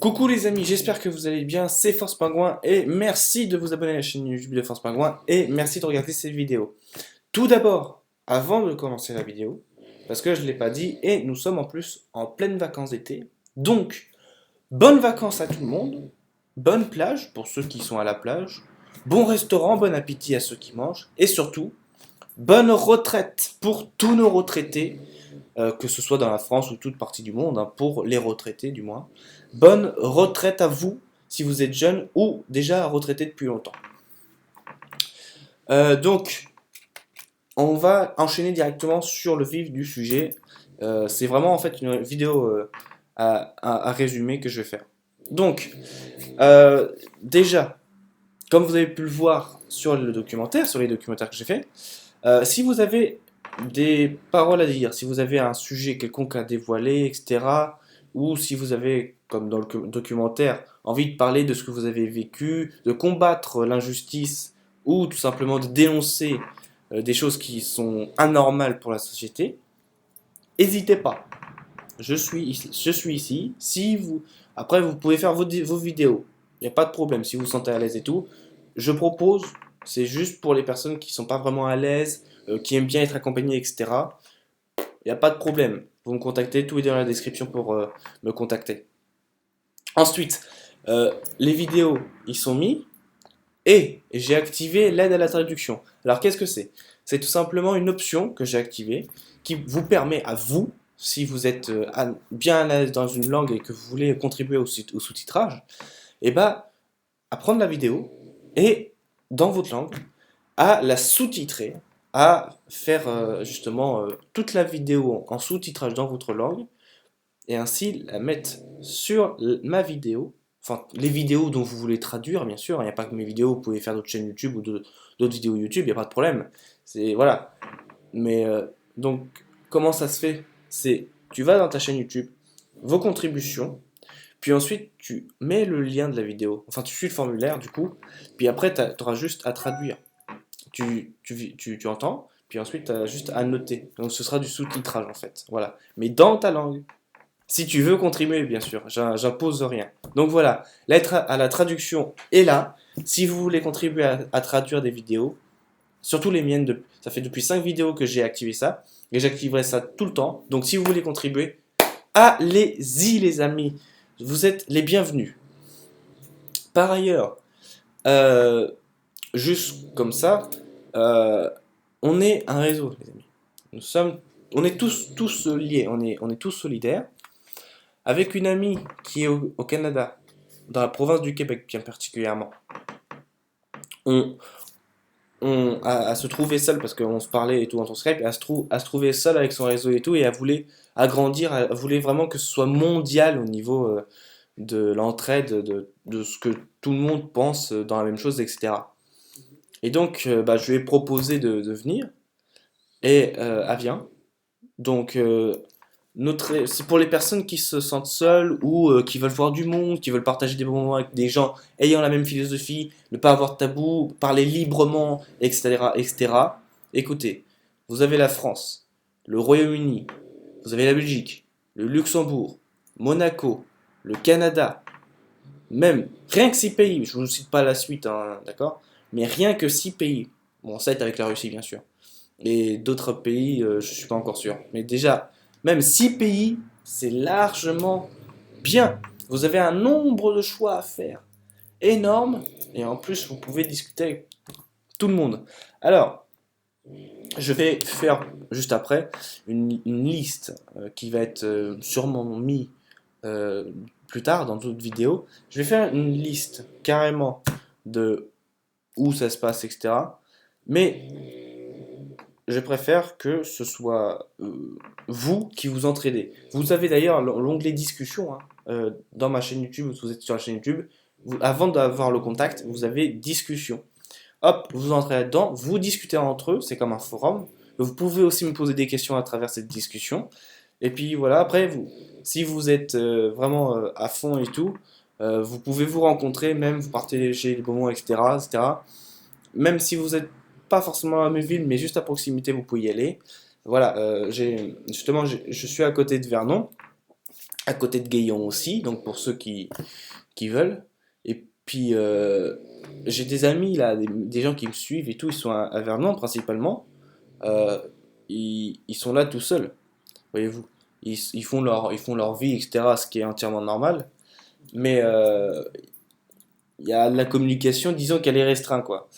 Coucou les amis, j'espère que vous allez bien, c'est Force Pingouin et merci de vous abonner à la chaîne YouTube de Force Pingouin et merci de regarder cette vidéo. Tout d'abord, avant de commencer la vidéo, parce que je ne l'ai pas dit et nous sommes en plus en pleine vacances d'été, donc bonnes vacances à tout le monde, bonne plage pour ceux qui sont à la plage, bon restaurant, bon appétit à ceux qui mangent et surtout, bonne retraite pour tous nos retraités que ce soit dans la France ou toute partie du monde, hein, pour les retraités du moins. Bonne retraite à vous si vous êtes jeune ou déjà retraité depuis longtemps. Donc, on va enchaîner directement sur le vif du sujet. C'est vraiment en fait une vidéo à résumer que je vais faire. Donc, déjà, comme vous avez pu le voir sur le documentaire, sur les documentaires que j'ai fait, si vous avez des paroles à dire, si vous avez un sujet quelconque à dévoiler, etc., ou si vous avez, comme dans le documentaire, envie de parler de ce que vous avez vécu, de combattre l'injustice, ou tout simplement de dénoncer des choses qui sont anormales pour la société, n'hésitez pas. Je suis ici. Si vous, après, vous pouvez faire vos vidéos. Il n'y a pas de problème si vous vous sentez à l'aise et tout. Je propose, c'est juste pour les personnes qui ne sont pas vraiment à l'aise, qui aiment bien être accompagnées, etc. Il n'y a pas de problème. Vous me contactez, tout est dans la description pour me contacter. Ensuite, les vidéos, ils sont mis et j'ai activé l'aide à la traduction. Alors qu'est-ce que c'est? C'est tout simplement une option que j'ai activée qui vous permet à vous, si vous êtes bien à l'aise dans une langue et que vous voulez contribuer au sous-titrage, et ben, à prendre la vidéo et dans votre langue, à la sous-titrer, à faire justement toute la vidéo en sous-titrage dans votre langue et ainsi la mettre sur ma vidéo, enfin les vidéos dont vous voulez traduire, bien sûr, il n'y a pas que mes vidéos, vous pouvez faire d'autres chaînes YouTube ou d'autres vidéos YouTube, il n'y a pas de problème. C'est voilà. Mais donc, comment ça se fait? C'est tu vas dans ta chaîne YouTube, vos contributions, puis ensuite tu mets le lien de la vidéo, enfin tu suis le formulaire du coup, puis après tu auras juste à traduire. Tu entends, puis ensuite tu as juste à noter. Donc ce sera du sous-titrage en fait. Voilà. Mais dans ta langue. Si tu veux contribuer, bien sûr, j'impose rien. Donc voilà, lettre à la traduction est là. Si vous voulez contribuer à traduire des vidéos, surtout les miennes, ça fait depuis 5 vidéos que j'ai activé ça, et j'activerai ça tout le temps. Donc si vous voulez contribuer, allez-y les amis, vous êtes les bienvenus. Par ailleurs, euh, juste comme ça, euh, on est un réseau, les amis. On est tous liés, on est tous solidaires. Avec une amie qui est au Canada, dans la province du Québec bien particulièrement, on, à se trouver seule parce qu'on se parlait et tout dans Skype, à se trouver seule avec son réseau et tout, et elle voulait agrandir, elle voulait vraiment que ce soit mondial au niveau de l'entraide, de ce que tout le monde pense dans la même chose, etc. Et donc, bah, je lui ai proposé de venir, et elle vient. Donc, c'est pour les personnes qui se sentent seules ou qui veulent voir du monde, qui veulent partager des bons moments avec des gens ayant la même philosophie, ne pas avoir de tabou, parler librement, etc., etc. Écoutez, vous avez la France, le Royaume-Uni, vous avez la Belgique, le Luxembourg, Monaco, le Canada, même rien que 6 pays, je ne vous cite pas la suite, hein, d'accord? Mais rien que 6 pays. Bon, 7 avec la Russie, bien sûr. Et d'autres pays, je ne suis pas encore sûr. Mais déjà, même 6 pays, c'est largement bien. Vous avez un nombre de choix à faire énorme. Et en plus, vous pouvez discuter avec tout le monde. Alors, je vais faire juste après une liste qui va être sûrement mise euh, plus tard dans d'autres vidéos. Je vais faire une liste carrément de où ça se passe, etc. Mais je préfère que ce soit vous qui vous entraidez. Vous avez d'ailleurs l'onglet discussion hein, dans ma chaîne YouTube, vous êtes sur la chaîne YouTube, avant d'avoir le contact, vous avez discussion. Hop, vous entrez là-dedans, vous discutez entre eux, c'est comme un forum. Vous pouvez aussi me poser des questions à travers cette discussion. Et puis voilà, après, si vous êtes vraiment à fond et tout, vous pouvez vous rencontrer, même vous partager des moments, etc., etc. Même si vous n'êtes pas forcément à Méville, mais juste à proximité, vous pouvez y aller. Voilà, justement, je suis à côté de Vernon. à côté de Gaillon aussi, donc pour ceux qui veulent. Et puis, j'ai des amis, là, des gens qui me suivent et tout, ils sont à Vernon principalement. Euh, ils sont là tout seuls, voyez-vous. Ils font leur vie, etc., ce qui est entièrement normal. Mais il y a la communication, disons qu'elle est restreinte, quoi.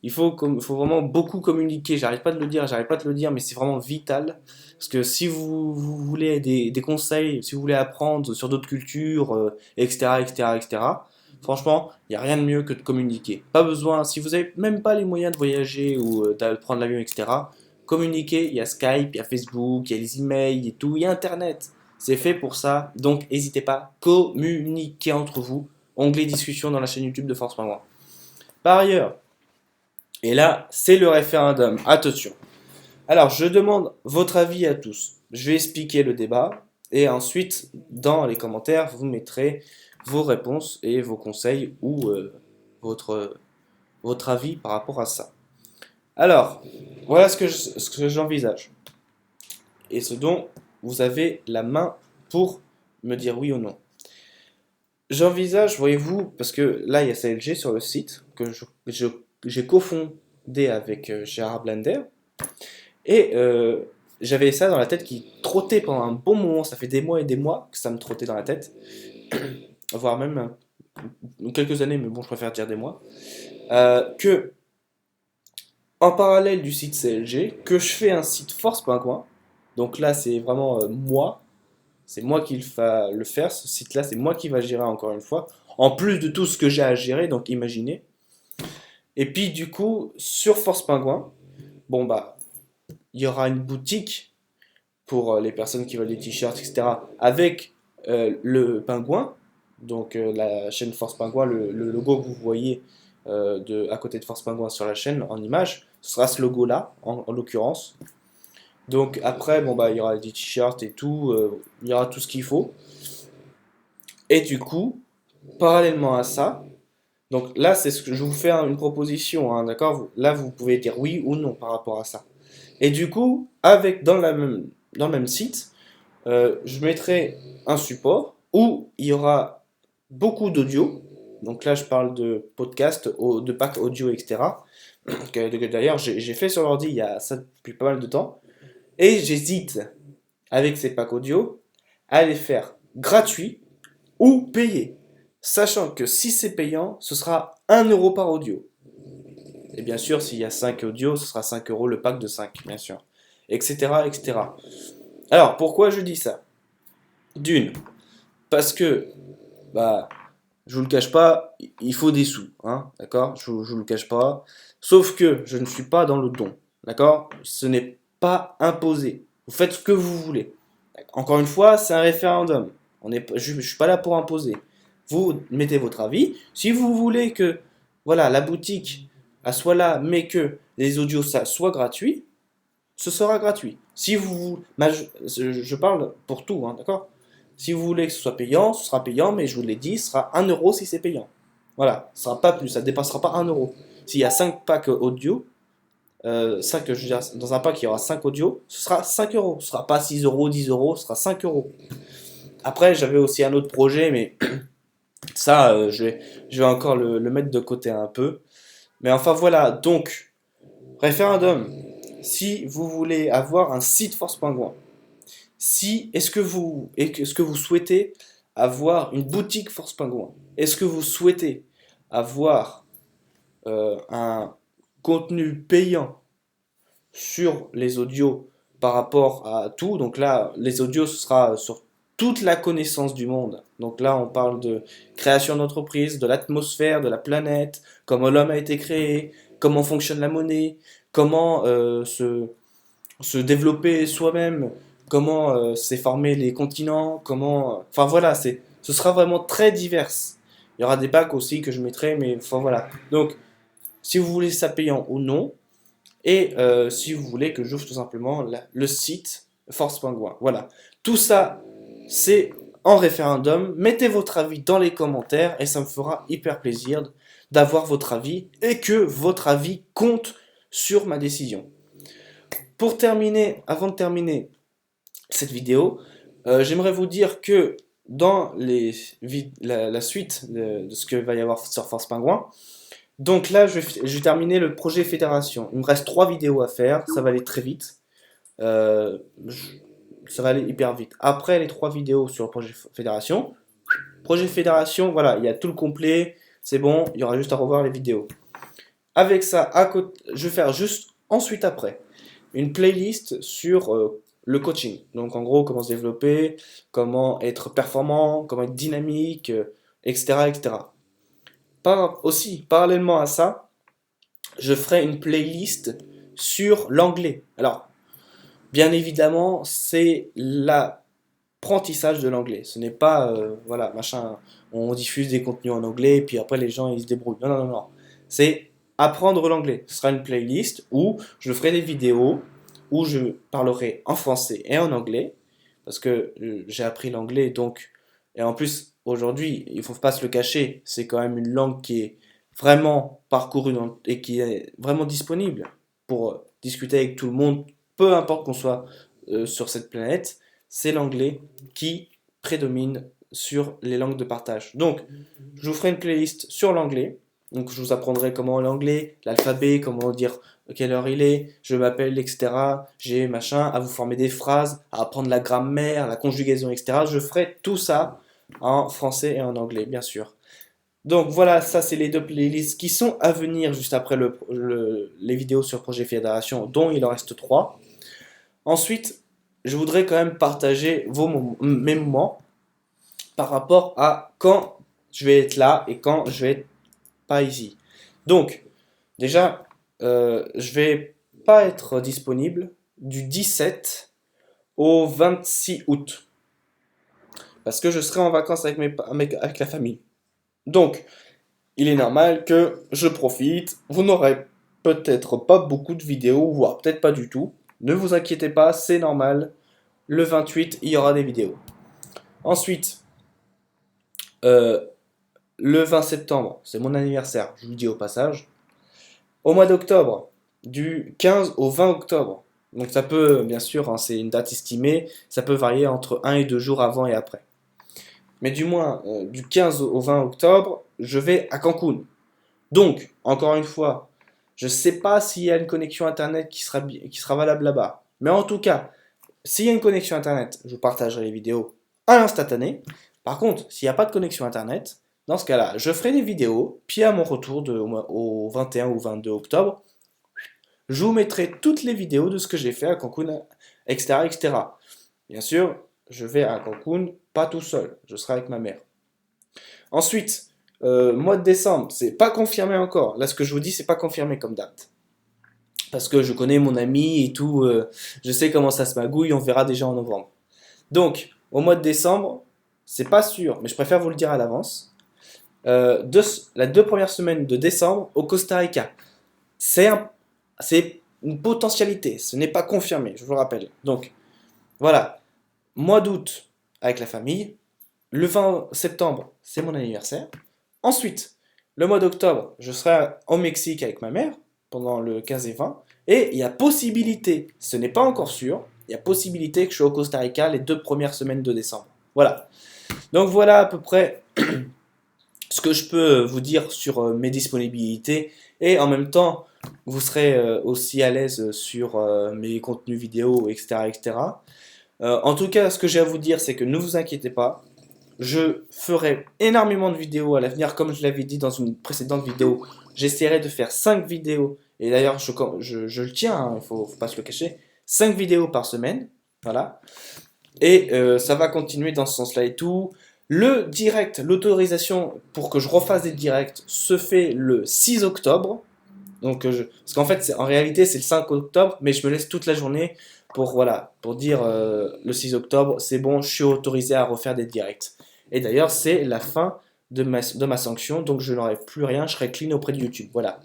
Faut vraiment beaucoup communiquer. J'arrête pas de le dire, mais c'est vraiment vital. Parce que si vous voulez des conseils, si vous voulez apprendre sur d'autres cultures, etc., etc., etc., franchement, il n'y a rien de mieux que de communiquer. Pas besoin, si vous n'avez même pas les moyens de voyager ou de prendre l'avion, etc., communiquer, il y a Skype, il y a Facebook, il y a les emails et tout, il y a Internet. C'est fait pour ça, donc n'hésitez pas, communiquez entre vous. Onglet discussion dans la chaîne YouTube de Force Pingouin. Par ailleurs, et là, c'est le référendum. Attention. Alors, je demande votre avis à tous. Je vais expliquer le débat et ensuite, dans les commentaires, vous mettrez vos réponses et vos conseils ou votre, votre avis par rapport à ça. Alors, voilà ce que j'envisage et ce dont vous avez la main pour me dire oui ou non. J'envisage, voyez-vous, parce que là, il y a CLG sur le site que j'ai cofondé avec Gérard Blender. Et j'avais ça dans la tête qui trottait pendant un bon moment. Ça fait des mois et des mois que ça me trottait dans la tête. Voire même quelques années, mais bon, je préfère dire des mois. Que, en parallèle du site CLG, que je fais un site Force Pingouin. Donc là, c'est vraiment moi. C'est moi qui va le faire, ce site-là, c'est moi qui va gérer encore une fois. En plus de tout ce que j'ai à gérer, donc imaginez. Et puis du coup, sur Force Pingouin, bon bah, il y aura une boutique pour les personnes qui veulent des t-shirts, etc. Avec le pingouin, donc la chaîne Force Pingouin, le logo que vous voyez à côté de Force Pingouin sur la chaîne en image, ce sera ce logo-là, en l'occurrence. Donc après, bon bah il y aura des t-shirts et tout, il y aura tout ce qu'il faut. Et du coup, parallèlement à ça, donc là c'est ce que je vous fais une proposition, hein, d'accord? Là vous pouvez dire oui ou non par rapport à ça. Et du coup, dans le même site, je mettrai un support où il y aura beaucoup d'audio. Donc là je parle de podcast, de pack audio, etc. Que d'ailleurs j'ai fait sur l'ordi il y a ça depuis pas mal de temps. Et j'hésite avec ces packs audio à les faire gratuits ou payés. Sachant que si c'est payant, ce sera 1 € par audio. Et bien sûr, s'il y a 5 audios, ce sera 5 € le pack de 5, bien sûr. Etc. etc. Alors, pourquoi je dis ça? D'une, parce que, bah, je vous le cache pas, il faut des sous, hein, d'accord? Je vous le cache pas. Sauf que je ne suis pas dans le don, d'accord? Ce n'est pas imposé. Vous faites ce que vous voulez. Encore une fois, c'est un référendum. Je ne suis pas là pour imposer. Vous mettez votre avis. Si vous voulez que voilà, la boutique soit là, mais que les audios ça, soient gratuits, ce sera gratuit. Si vous, je parle pour tout, hein, d'accord? Si vous voulez que ce soit payant, ce sera payant, mais je vous l'ai dit, ce sera 1 € si c'est payant. Voilà, ce sera pas plus, ça ne dépassera pas 1 €. S'il y a 5 packs audio, 5, je veux dire, dans un pack il y aura 5 audios, ce sera 5 €. Ce sera pas 6 €, 10 €, ce sera 5 €. Après, j'avais aussi un autre projet, mais ça, je vais encore le mettre de côté un peu. Mais enfin voilà, donc, référendum. Si vous voulez avoir un site Force Pingouin, est-ce que vous souhaitez avoir une boutique Force Pingouin? Est-ce que vous souhaitez avoir un contenu payant sur les audios par rapport à tout? Donc là, les audios, ce sera sur toute la connaissance du monde. Donc là, on parle de création d'entreprise, de l'atmosphère, de la planète, comment l'homme a été créé, comment fonctionne la monnaie, comment se développer soi-même, comment s'est formé les continents, comment... Enfin voilà, ce sera vraiment très divers. Il y aura des packs aussi que je mettrai, mais enfin voilà. Donc, si vous voulez ça payant ou non, et si vous voulez que j'ouvre tout simplement le site Force Pingouin. Voilà. Tout ça, c'est en référendum. Mettez votre avis dans les commentaires et ça me fera hyper plaisir d'avoir votre avis et que votre avis compte sur ma décision. Pour terminer, avant de terminer cette vidéo, J'aimerais vous dire que dans la suite de ce que va y avoir sur Force Pingouin, donc là, je vais terminer le projet Fédération. Il me reste 3 vidéos à faire, ça va aller très vite. Euh, je- Ça va aller hyper vite. Après les 3 vidéos sur le projet Fédération, voilà, il y a tout le complet, c'est bon, il y aura juste à revoir les vidéos. Avec ça, à côté, je vais faire juste ensuite après une playlist sur le coaching. Donc en gros, comment se développer, comment être performant, comment être dynamique, etc., etc. Aussi, parallèlement à ça, je ferai une playlist sur l'anglais. Alors, bien évidemment, c'est l'apprentissage de l'anglais. Ce n'est pas, voilà, machin, on diffuse des contenus en anglais, et puis après les gens ils se débrouillent. Non, non, non, non. C'est apprendre l'anglais. Ce sera une playlist où je ferai des vidéos, où je parlerai en français et en anglais, parce que j'ai appris l'anglais, donc, et en plus, aujourd'hui, il faut pas se le cacher, c'est quand même une langue qui est vraiment parcourue et qui est vraiment disponible pour discuter avec tout le monde, peu importe qu'on soit sur cette planète, c'est l'anglais qui prédomine sur les langues de partage. Donc, je vous ferai une playlist sur l'anglais. Donc, je vous apprendrai comment l'anglais, l'alphabet, comment dire quelle heure il est, je m'appelle, etc. J'ai machin, à vous former des phrases, à apprendre la grammaire, la conjugaison, etc. Je ferai tout ça en français et en anglais, bien sûr. Donc voilà, ça c'est les 2 playlists qui sont à venir juste après les vidéos sur Projet Fédération, dont il en reste 3. Ensuite, je voudrais quand même partager mes moments par rapport à quand je vais être là et quand je vais être pas ici. Donc, déjà, je vais pas être disponible du 17 au 26 août parce que je serai en vacances avec la famille. Donc, il est normal que je profite. Vous n'aurez peut-être pas beaucoup de vidéos, voire peut-être pas du tout. Ne vous inquiétez pas, c'est normal. Le 28, il y aura des vidéos. Ensuite, euh, le 20 septembre, c'est mon anniversaire, je vous le dis au passage. Au mois d'octobre, du 15 au 20 octobre. Donc ça peut, bien sûr, hein, c'est une date estimée, ça peut varier entre 1 et 2 jours avant et après. Mais du moins, du 15 au 20 octobre, je vais à Cancun. Donc, encore une fois, je ne sais pas s'il y a une connexion Internet qui sera valable là-bas. Mais en tout cas, s'il y a une connexion Internet, je partagerai les vidéos à l'instantané. Par contre, s'il n'y a pas de connexion Internet, dans ce cas-là, je ferai des vidéos, puis à mon retour au 21 ou 22 octobre, je vous mettrai toutes les vidéos de ce que j'ai fait à Cancun, etc., etc. Bien sûr, je vais à Cancun pas tout seul, je serai avec ma mère. Ensuite, mois de décembre, c'est pas confirmé encore. Là, ce que je vous dis, c'est pas confirmé comme date. Parce que je connais mon ami et tout, je sais comment ça se magouille, on verra déjà en novembre. Donc, au mois de décembre, c'est pas sûr, mais je préfère vous le dire à l'avance. La 2 premières semaines de décembre au Costa Rica. C'est c'est une potentialité, ce n'est pas confirmé, je vous le rappelle. Donc, voilà, mois d'août avec la famille, le 20 septembre, c'est mon anniversaire. Ensuite, le mois d'octobre, je serai au Mexique avec ma mère pendant le 15 et 20. Et il y a possibilité, ce n'est pas encore sûr, il y a possibilité que je sois au Costa Rica les 2 premières semaines de décembre. Voilà. Donc voilà à peu près ce que je peux vous dire sur mes disponibilités. Et en même temps, vous serez aussi à l'aise sur mes contenus vidéo, etc., etc. En tout cas, ce que j'ai à vous dire, c'est que ne vous inquiétez pas. Je ferai énormément de vidéos à l'avenir, comme je l'avais dit dans une précédente vidéo. J'essaierai de faire 5 vidéos, et d'ailleurs je le tiens, hein, il faut pas se le cacher, 5 vidéos par semaine, voilà. Et ça va continuer dans ce sens-là et tout. Le direct, l'autorisation pour que je refasse des directs se fait le 6 octobre. Donc, parce qu'en fait, en réalité, c'est le 5 octobre, mais je me laisse toute la journée pour, voilà, pour dire le 6 octobre, c'est bon, je suis autorisé à refaire des directs. Et d'ailleurs, c'est la fin de ma sanction, donc je n'aurai plus rien, je serai clean auprès de YouTube. Voilà.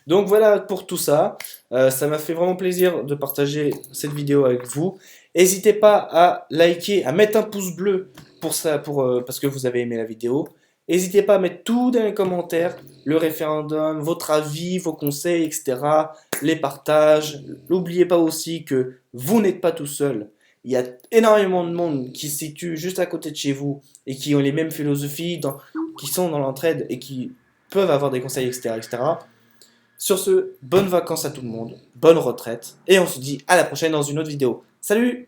Donc voilà pour tout ça. Ça m'a fait vraiment plaisir de partager cette vidéo avec vous. N'hésitez pas à liker, à mettre un pouce bleu pour ça, parce que vous avez aimé la vidéo. N'hésitez pas à mettre tout dans les commentaires, le référendum, votre avis, vos conseils, etc. Les partages. N'oubliez pas aussi que vous n'êtes pas tout seul. Il y a énormément de monde qui se situe juste à côté de chez vous et qui ont les mêmes philosophies, qui sont dans l'entraide et qui peuvent avoir des conseils, etc., etc. Sur ce, bonnes vacances à tout le monde, bonne retraite, et on se dit à la prochaine dans une autre vidéo. Salut!